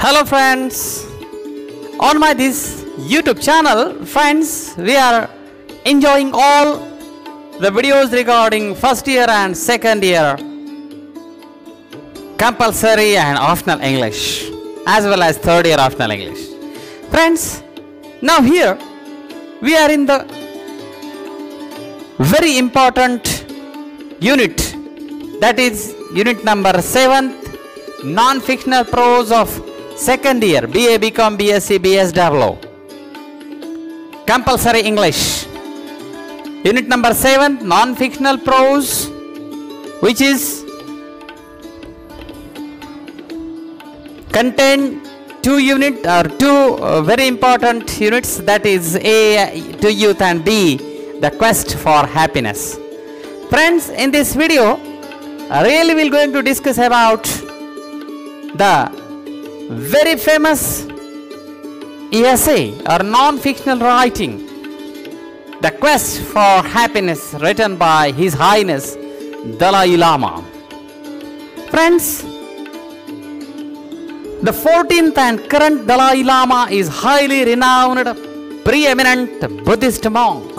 Hello friends, on my this YouTube channel, friends, we are enjoying all the videos regarding first year and second year compulsory and optional English as well as third year optional English. Friends, now here we are in the very important unit, that is unit number 7th, non-fictional prose of second year BA, BCom, BSc, BSW, compulsory English. Unit number 7, non-fictional prose, which is contain two very important units, that is A, to youth, and B, the quest for happiness. Friends, in this video, really we are going to discuss about the very famous essay or non-fictional writing, The Quest for Happiness, written by His Highness Dalai Lama. Friends, the 14th and current Dalai Lama is highly renowned, preeminent Buddhist monk.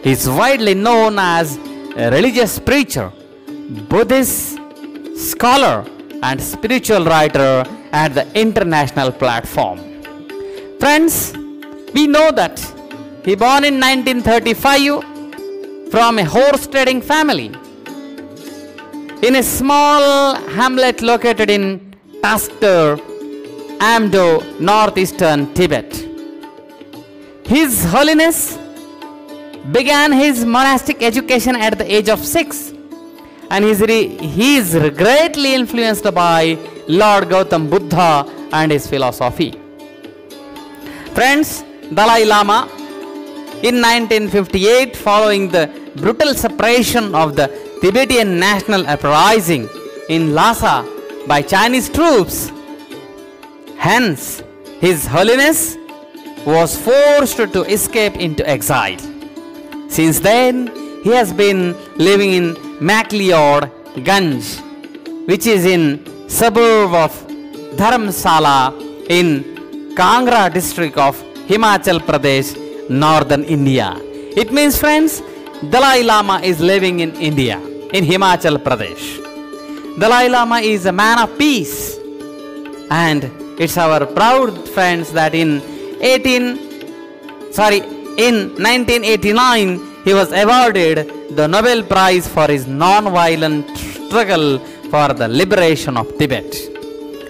He is widely known as a religious preacher, Buddhist scholar, and spiritual writer at the international platform. Friends, we know that he born in 1935 from a horse trading family in a small hamlet located in Tasker, Amdo, northeastern Tibet. His Holiness began his monastic education at the age of 6, and he is greatly influenced by Lord Gautam Buddha and his philosophy. Friends, Dalai Lama in 1958, following the brutal suppression of the Tibetan national uprising in Lhasa by Chinese troops, hence His Holiness was forced to escape into exile. Since then, he has been living in MacLeod Ganj, which is in suburb of Dharamsala in Kangra district of Himachal Pradesh, northern India. It means, friends, Dalai Lama is living in India, in Himachal Pradesh. Dalai Lama is a man of peace, and it's our proud, friends, that in 1989 he was awarded the Nobel Prize for his non-violent struggle for the liberation of Tibet.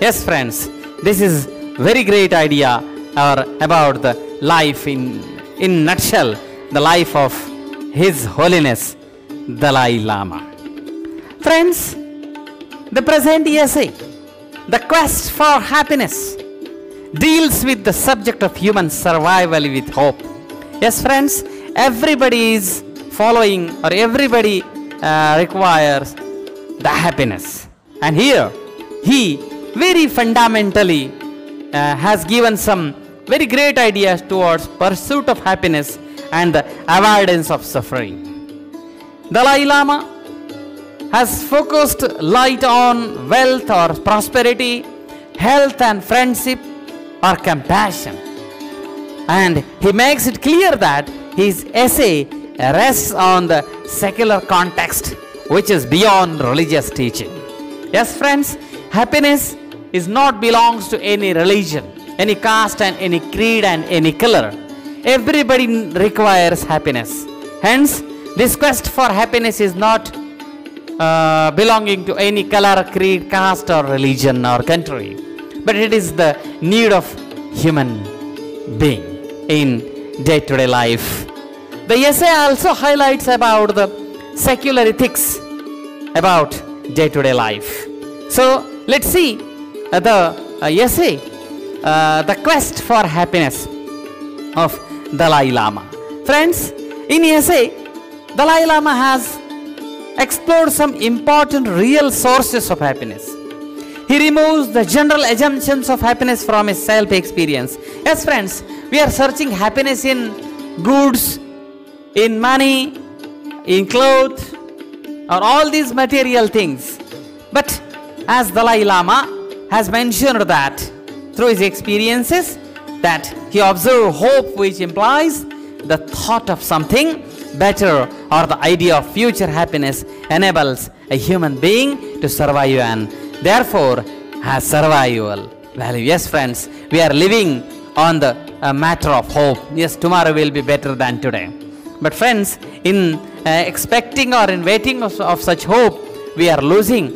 Yes, friends, this is very great idea about the life in nutshell, the life of His Holiness Dalai Lama. Friends, the present essay, The Quest for Happiness, deals with the subject of human survival with hope. Yes, friends, everybody is following, or everybody requires the happiness. And here, he very fundamentally has given some very great ideas towards pursuit of happiness and the avoidance of suffering. Dalai Lama has focused light on wealth or prosperity, health and friendship or compassion. And he makes it clear that his essay rests on the secular context, which is beyond religious teaching. Yes, friends, happiness is not belongs to any religion, any caste and any creed and any color. Everybody requires happiness. Hence, this quest for happiness is not belonging to any color, creed, caste or religion or country, but it is the need of human being in day-to-day life. The essay also highlights about the secular ethics about day-to-day life. So let's see the essay, The Quest for Happiness of Dalai Lama. Friends, in essay, Dalai Lama has explored some important real sources of happiness. He removes the general assumptions of happiness from his self-experience. Yes, friends, we are searching happiness in goods, in money, in clothes, or all these material things. But as Dalai Lama has mentioned that through his experiences that he observed hope, which implies the thought of something better, or the idea of future happiness enables a human being to survive and therefore has survival value. Yes, friends, we are living on the matter of hope. Yes, tomorrow will be better than today. But friends, in expecting or in waiting of such hope, we are losing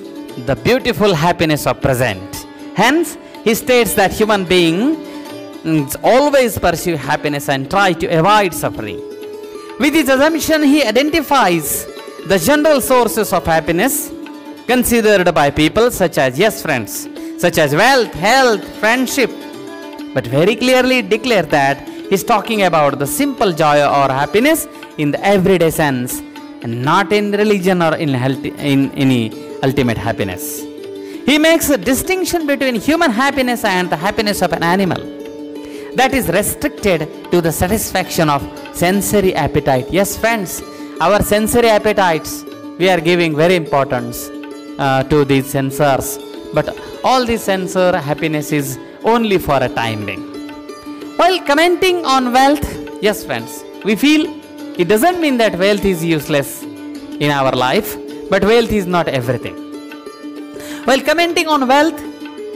the beautiful happiness of present. Hence, he states that human beings always pursue happiness and try to avoid suffering. With this assumption, he identifies the general sources of happiness considered by people such as, yes friends, such as wealth, health, friendship, but very clearly declare that he is talking about the simple joy or happiness in the everyday sense and not in religion or in any ultimate happiness. He makes a distinction between human happiness and the happiness of an animal that is restricted to the satisfaction of sensory appetite. Yes friends, our sensory appetites, we are giving very importance to these sensors, but all these sensor happiness is only for a time being. While commenting on wealth, yes friends, we feel it doesn't mean that wealth is useless in our life, but wealth is not everything. While commenting on wealth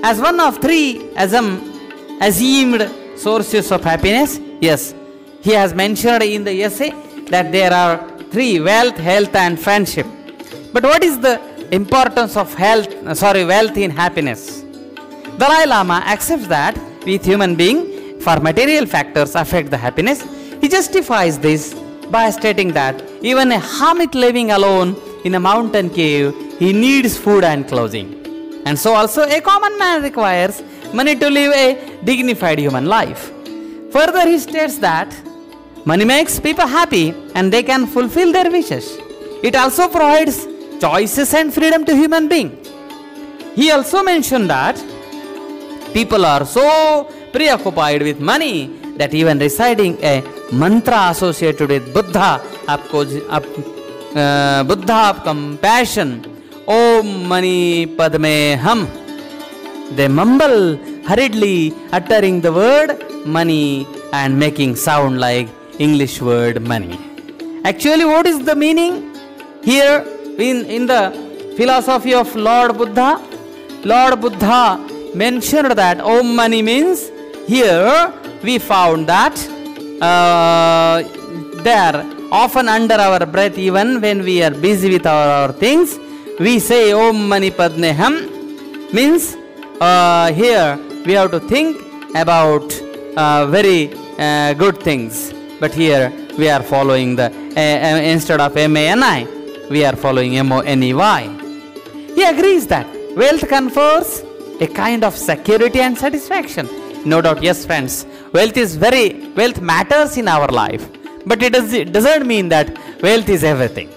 as one of three assumed sources of happiness, yes, he has mentioned in the essay that there are three: wealth, health and friendship. But what is the importance of wealth in happiness? Dalai Lama accepts that with human being, for material factors affect the happiness. He justifies this by stating that even a hermit living alone in a mountain cave, he needs food and clothing. And so also a common man requires money to live a dignified human life. Further, he states that money makes people happy and they can fulfill their wishes. It also provides choices and freedom to human beings. He also mentioned that people are so preoccupied with money that even reciting a mantra associated with Buddha of compassion, Om Mani Padme Hum, they mumble hurriedly, uttering the word money and making sound like English word money. Actually, what is the meaning here in the philosophy of Lord Buddha? Lord Buddha mentioned that Om Mani means, here we found that there often under our breath, even when we are busy with our things, we say Om Mani Padme Hum, means here we have to think about very good things. But here we are following the instead of MANI, we are following MONEY. He agrees that wealth confers a kind of security and satisfaction. No doubt, yes friends, wealth matters in our life, but it doesn't mean that wealth is everything.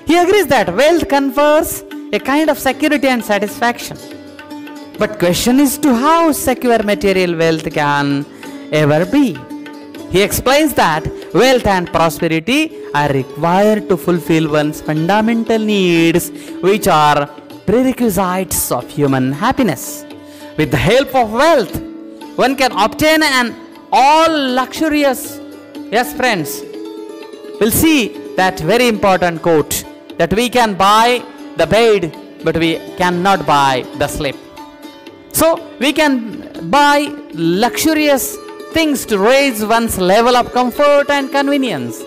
He agrees that wealth confers a kind of security and satisfaction. But question is to how secure material wealth can ever be. He explains that wealth and prosperity are required to fulfill one's fundamental needs, which are prerequisites of human happiness. With the help of wealth, one can obtain an all luxurious, yes friends, we'll see that very important quote, that we can buy the bed, but we cannot buy the sleep. So we can buy luxurious things to raise one's level of comfort and convenience.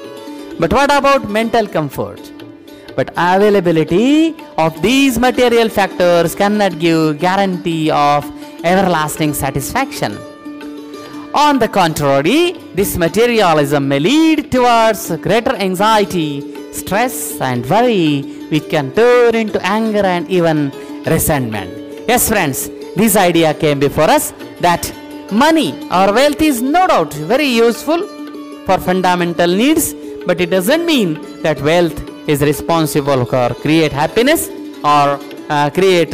But what about mental comfort? But availability of these material factors cannot give guarantee of everlasting satisfaction. On the contrary, this materialism may lead towards greater anxiety, stress and worry, which can turn into anger and even resentment. Yes friends, this idea came before us that money or wealth is no doubt very useful for fundamental needs, but it doesn't mean that wealth is responsible for create happiness or create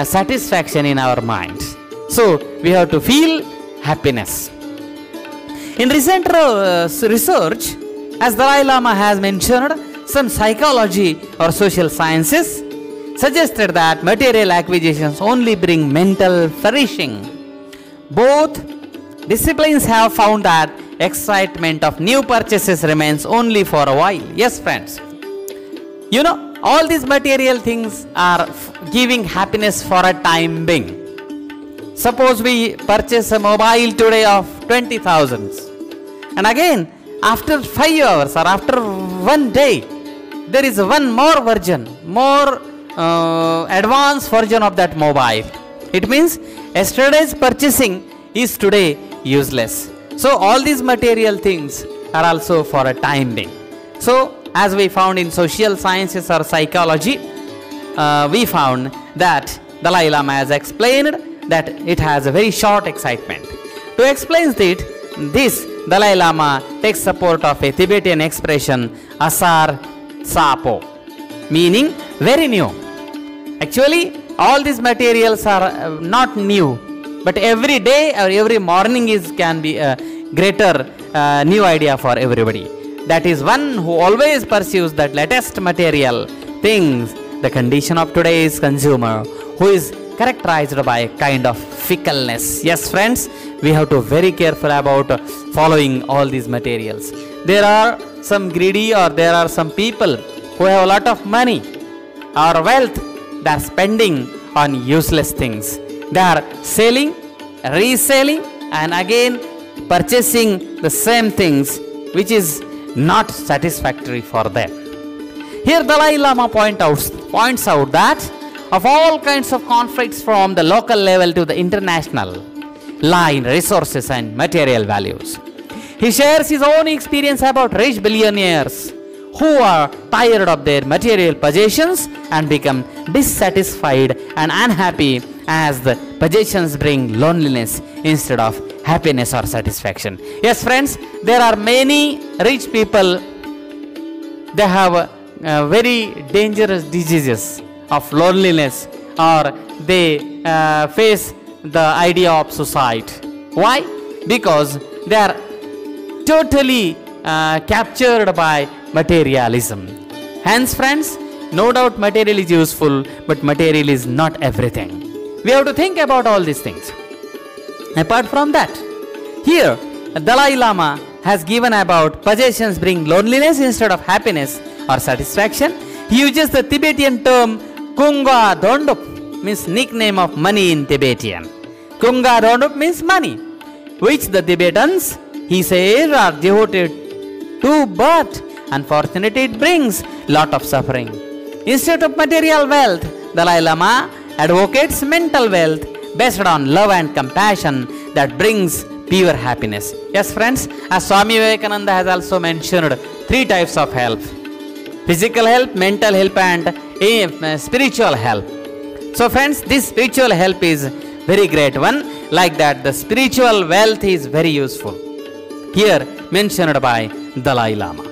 satisfaction in our minds. So we have to feel happiness. In recent research, as Dalai Lama has mentioned, some psychology or social sciences suggested that material acquisitions only bring mental flourishing. both disciplines have found that excitement of new purchases remains only for a while. Yes, friends. You know, all these material things are giving happiness for a time being. Suppose we purchase a mobile today of 20,000, and again after 5 hours or after 1 day, there is one more version, more advanced version of that mobile. It means yesterday's purchasing is today useless. So all these material things are also for a time being. So as we found in social sciences or psychology, we found that Dalai Lama has explained that it has a very short excitement. To explain this, Dalai Lama takes support of a Tibetan expression asar sapo, meaning very new. Actually, all these materials are not new, but every day or every morning can be a greater new idea for everybody. That is one who always pursues that latest material things, the condition of today's consumer, who is characterized by a kind of fickleness. Yes, friends, we have to be very careful about following all these materials. There are some greedy, or there are some people who have a lot of money or wealth. They are spending on useless things. They are selling, reselling, and again purchasing the same things, which is not satisfactory for them. Here Dalai Lama points out that of all kinds of conflicts from the local level to the international lie in resources and material values. He shares his own experience about rich billionaires who are tired of their material possessions and become dissatisfied and unhappy as the possessions bring loneliness instead of happiness or satisfaction. Yes, friends, there are many rich people, they have very dangerous diseases of loneliness, or they face the idea of suicide. Why? Because they are totally captured by materialism. Hence, friends, no doubt material is useful, but material is not everything. We have to think about all these things. Apart from that, here Dalai Lama has given about possessions bring loneliness instead of happiness or satisfaction. He uses the Tibetan term Kunga Dondup, means nickname of money in Tibetan. Kunga Dondup means money, which the Tibetans, he says, are devoted to, but unfortunately it brings lot of suffering. Instead of material wealth, Dalai Lama advocates mental wealth based on love and compassion that brings pure happiness. Yes, friends, as Swami Vivekananda has also mentioned 3 types of help: physical help, mental help, and spiritual help. So friends, this spiritual help is very great one. Like that, the spiritual wealth is very useful. Here mentioned by Dalai Lama.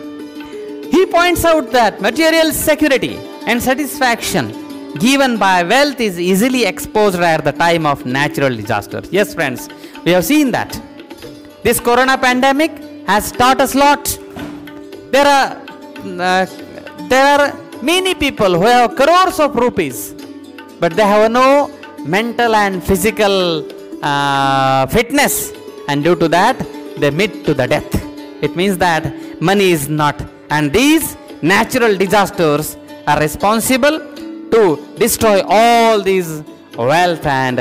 He points out that material security and satisfaction given by wealth is easily exposed at the time of natural disasters. Yes, friends, we have seen that. This corona pandemic has taught us a lot. There are many people who have crores of rupees, but they have no mental and physical fitness, and due to that they meet to the death. It means that money is not, and these natural disasters are responsible to destroy all these wealth and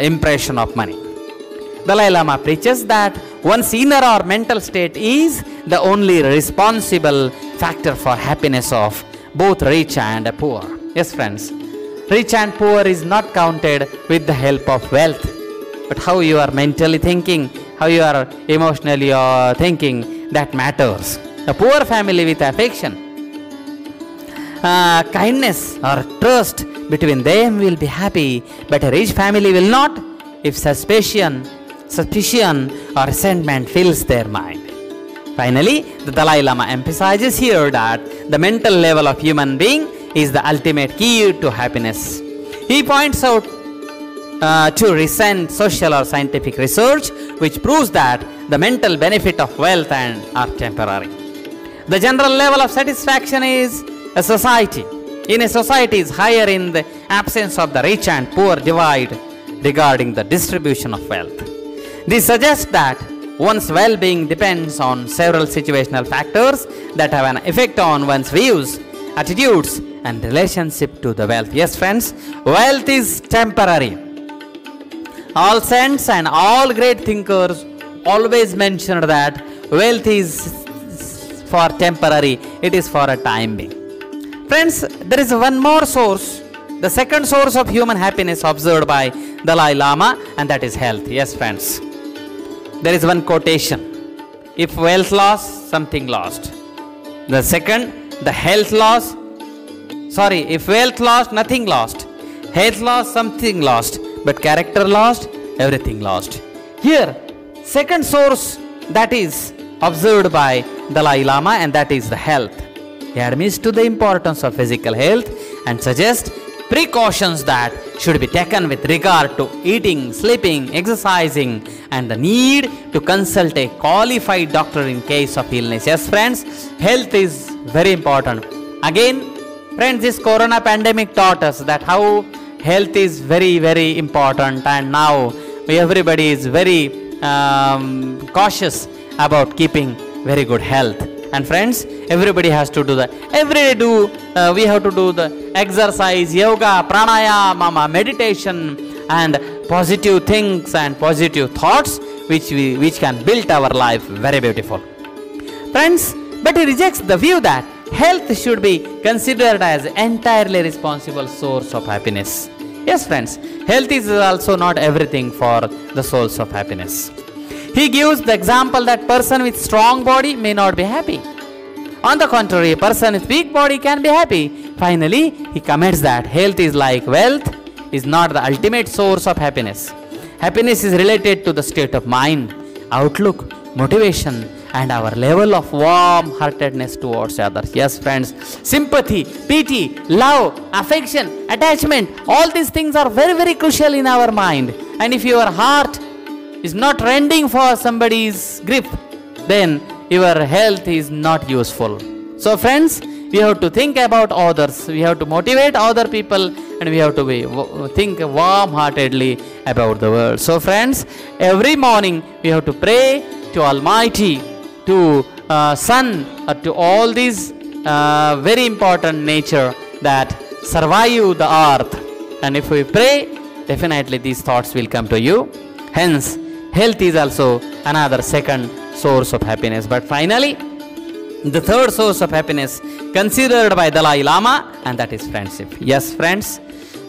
impression of money. Dalai Lama preaches that one's inner or mental state is the only responsible factor for happiness of both rich and poor. Yes, friends, rich and poor is not counted with the help of wealth, but how you are mentally thinking, how you are emotionally thinking, that matters. A poor family with affection, kindness or trust between them will be happy, but a rich family will not if suspicion or resentment fills their mind. Finally, the Dalai Lama emphasizes here that the mental level of human being is the ultimate key to happiness. He points out to recent social or scientific research which proves that the mental benefit of wealth are temporary. The general level of satisfaction is a society. In a society is higher in the absence of the rich and poor divide regarding the distribution of wealth. This suggests that one's well-being depends on several situational factors that have an effect on one's views, attitudes, and relationship to the wealth. Yes, friends, wealth is temporary. All saints and all great thinkers always mentioned that wealth is for temporary, it is for a time being. Friends, there is one more source, the second source of human happiness observed by Dalai Lama, and that is health. Yes, friends, there is one quotation: if wealth lost, something lost. The second, the health lost, if wealth lost, nothing lost. Health lost, something lost. But character lost, everything lost. Here, second source that is observed by Dalai Lama, and that is the health. He admits to the importance of physical health and suggests precautions that should be taken with regard to eating, sleeping, exercising, and the need to consult a qualified doctor in case of illness. Yes, friends, health is very important. Again, friends, this corona pandemic taught us that how health is very, very important, and now everybody is very cautious about keeping very good health. And friends, everybody has to do that. Every day we have to do the exercise, yoga, pranayama, meditation, and positive things and positive thoughts which can build our life very beautiful. Friends, but he rejects the view that health should be considered as entirely responsible source of happiness. Yes, friends, health is also not everything for the source of happiness. He gives the example that person with strong body may not be happy. On the contrary, a person with weak body can be happy. Finally, he comments that health is like wealth, is not the ultimate source of happiness. Happiness is related to the state of mind, outlook, motivation, and our level of warm-heartedness towards others. Yes, friends, sympathy, pity, love, affection, attachment, all these things are very, very crucial in our mind. And if your heart is not rending for somebody's grip, then your health is not useful. So friends, we have to think about others, we have to motivate other people, and we have to think warm-heartedly about the world. So friends, every morning we have to pray to Almighty, to Sun, or to all these very important nature that survive the earth. And if we pray, definitely these thoughts will come to you. Hence, health is also another second source of happiness. But finally, the third source of happiness considered by Dalai Lama, and that is friendship. Yes, friends,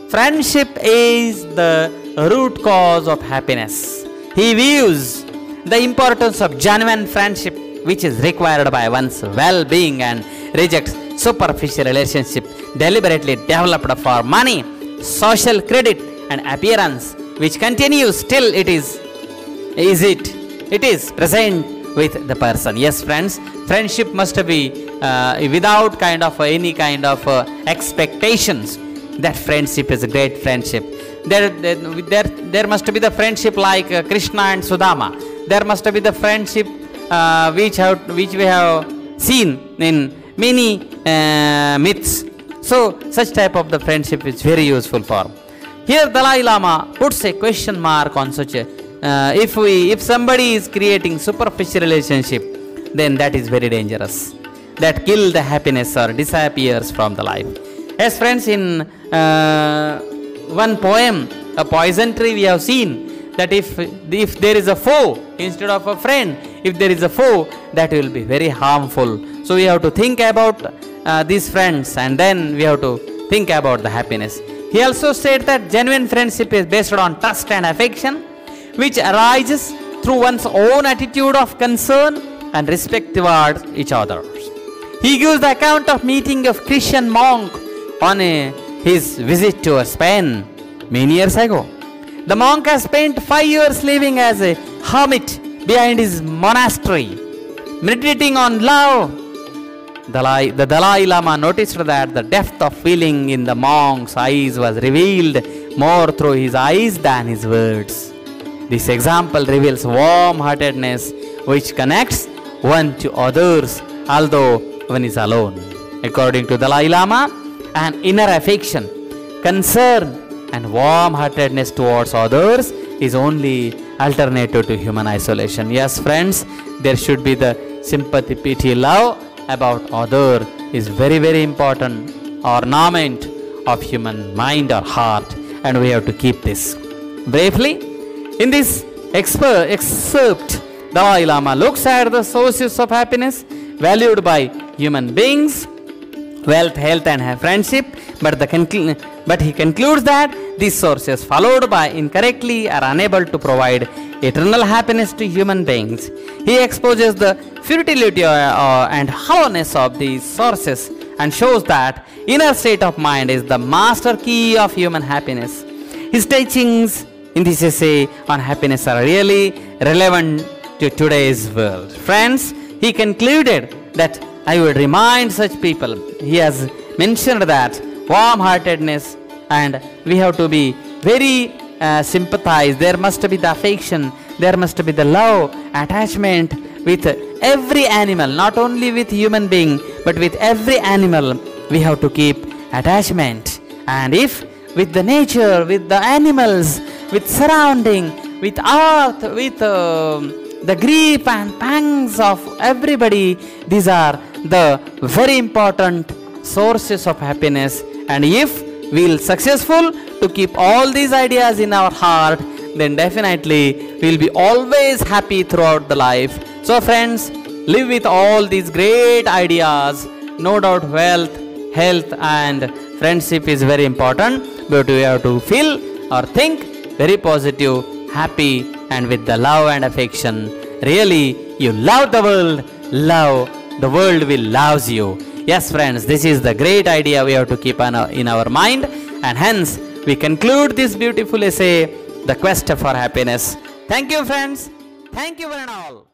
friendship is the root cause of happiness. He views the importance of genuine friendship, which is required by one's well-being, and rejects superficial relationship deliberately developed for money, social credit, and appearance, which continues till it is present with the person. Yes, friends, friendship must be without any kind of expectations. That friendship is a great friendship. There must be the friendship like Krishna and Sudama. There must be the friendship which we have seen in many myths. So such type of the friendship is very useful for. Here Dalai Lama puts a question mark on such a if somebody is creating superficial relationship, then that is very dangerous. That kills the happiness or disappears from the life. Yes, friends, in one poem, A Poison Tree, we have seen that if there is a foe instead of a friend, if there is a foe, that will be very harmful. So we have to think about these friends, and then we have to think about the happiness. He also said that genuine friendship is based on trust and affection, which arises through one's own attitude of concern and respect towards each other. He gives the account of meeting a Christian monk on his visit to Spain many years ago. The monk has spent 5 years living as a hermit behind his monastery, meditating on love. The Dalai Lama noticed that the depth of feeling in the monk's eyes was revealed more through his eyes than his words. This example reveals warm-heartedness which connects one to others, although one is alone. According to Dalai Lama, an inner affection, concern, and warm-heartedness towards others is only alternative to human isolation. Yes, friends, there should be the sympathy, pity, love about other is very, very important ornament of human mind or heart, and we have to keep this. Briefly, in this excerpt, Dalai Lama looks at the sources of happiness valued by human beings: wealth, health, and friendship. But he concludes that these sources followed by incorrectly are unable to provide eternal happiness to human beings. He exposes the futility and hollowness of these sources and shows that inner state of mind is the master key of human happiness. His teachings in this essay on happiness are really relevant to today's world. Friends, he concluded that I would remind such people. He has mentioned that warm-heartedness, and we have to be very sympathized. There must be the affection, there must be the love, attachment with every animal, not only with human being, but with every animal. We have to keep attachment. And if with the nature, with the animals, with surrounding, with earth, with the grief and pangs of everybody, these are the very important sources of happiness. And if we will successful to keep all these ideas in our heart, then definitely we will be always happy throughout the life. So friends, live with all these great ideas. No doubt wealth, health, and friendship is very important, but we have to feel or think very positive, happy, and with the love and affection. Really, you love the world will love you. Yes, friends, this is the great idea we have to keep in our mind, and hence we conclude this beautiful essay, The Quest for Happiness. Thank you, friends. Thank you one and all.